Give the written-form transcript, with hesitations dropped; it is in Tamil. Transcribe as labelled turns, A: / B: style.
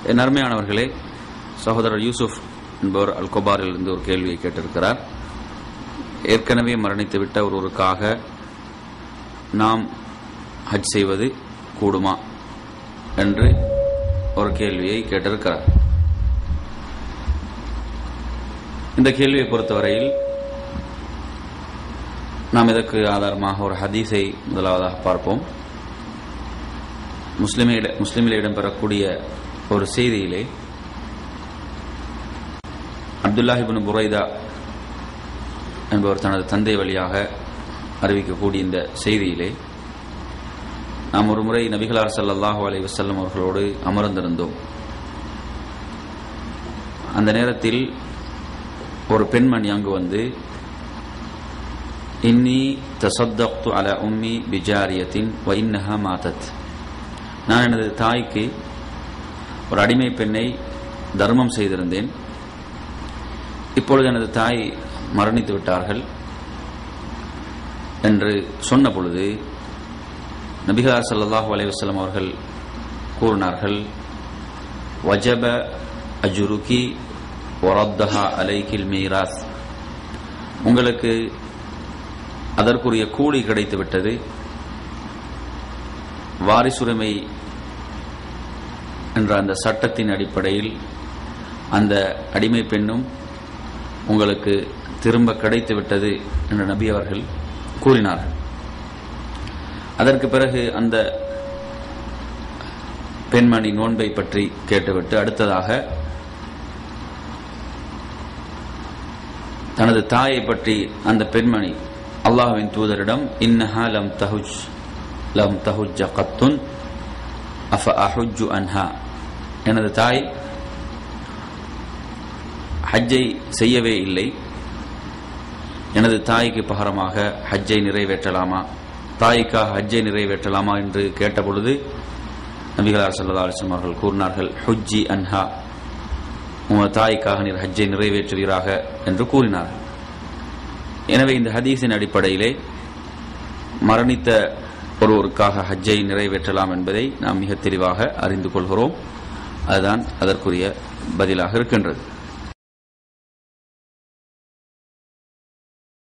A: என் அருமையானவர்களே, சகோதரர் யூசுப் என்பவர் அல்கொபாரில் இருந்து ஒரு கேள்வியை கேட்டிருக்கிறார். ஏற்கனவே மரணித்துவிட்ட ஒருவருக்காக நாம் ஹஜ் செய்வது கூடுமா என்று ஒரு கேள்வியை கேட்டிருக்கிறார். இந்த கேள்வியை பொறுத்தவரையில் நாம் இதற்கு ஆதாரமாக ஒரு ஹதீஸை முதலாவதாக பார்ப்போம். முஸ்லிமில் இடம்பெறக்கூடிய ஒரு செய்தியிலே அப்துல்லாஹ் இப்னு புரைதா என்பவர் தனது தந்தை வழியாக அறிவிக்கக்கூடிய இந்த செய்தியிலே நாம் ஒரு முறை நபிகளார் ஸல்லல்லாஹு அலைஹி வஸல்லம் அவர்களோடு அமர்ந்திருந்தோம். அந்த நேரத்தில் ஒரு பெண்மணி அங்கு வந்து, இன்னி தஸத்தக்து அலா உம்மி பிஜாரியத்தின் வ இன்னஹா மாதத், நான் எனது தாய்க்கு ஒரு அடிமை பெண்ணை தர்மம் செய்திருந்தேன், இப்பொழுது எனது தாய் மரணித்து விட்டார்கள் என்று சொன்ன பொழுது நபிகளார் ஸல்லல்லாஹு அலைஹி வஸல்லம் அவர்கள் கூறினார்கள், வஜப அஜ்ருகி வரத்தஹா அலைகில் மீராஸ், உங்களுக்கு அதற்குரிய கூலி கிடைத்துவிட்டது, வாரிசுரிமை என்ற அந்த சட்டத்தின் அடிப்படையில் அந்த அடிமை பெண்ணும் உங்களுக்கு திரும்ப கிடைத்துவிட்டது என்று நபி அவர்கள் கூறினார்கள். அதற்கு பிறகு அந்த பெண்மணி நோன்பை பற்றி கேட்டுவிட்டு அடுத்ததாக தனது தாயை பற்றி அந்த பெண்மணி அல்லாஹ்வின் தூதரிடம், இன்னஹா லம் தஹுஜ் கத்துன் அஃப அஹுஜ்ஜு அன்ஹா, எனது தாய் ஹஜ்ஜை செய்யவே இல்லை, எனது தாய்க்கு பகரமாக ஹஜ்ஜை நிறைவேற்றலாமா, தாய்க்காக ஹஜ்ஜை நிறைவேற்றலாமா என்று கேட்டபொழுது நபிகளார் ஸல்லல்லாஹு அலைஹி வஸல்லம் அவர்கள் கூறினார்கள், ஹுஜ்ஜி அன்ஹா, உங்கள் தாய்க்காக நீர் ஹஜ்ஜை நிறைவேற்றுவீராக என்று கூறினார்கள். எனவே இந்த ஹதீஸின் அடிப்படையிலே மரணித்த ஒருவருக்காக ஹஜ்ஜை நிறைவேற்றலாம் என்பதை நாம் மிக தெளிவாக அறிந்து கொள்கிறோம். அதுதான் அதற்குரிய பதிலாக இருக்கின்றது.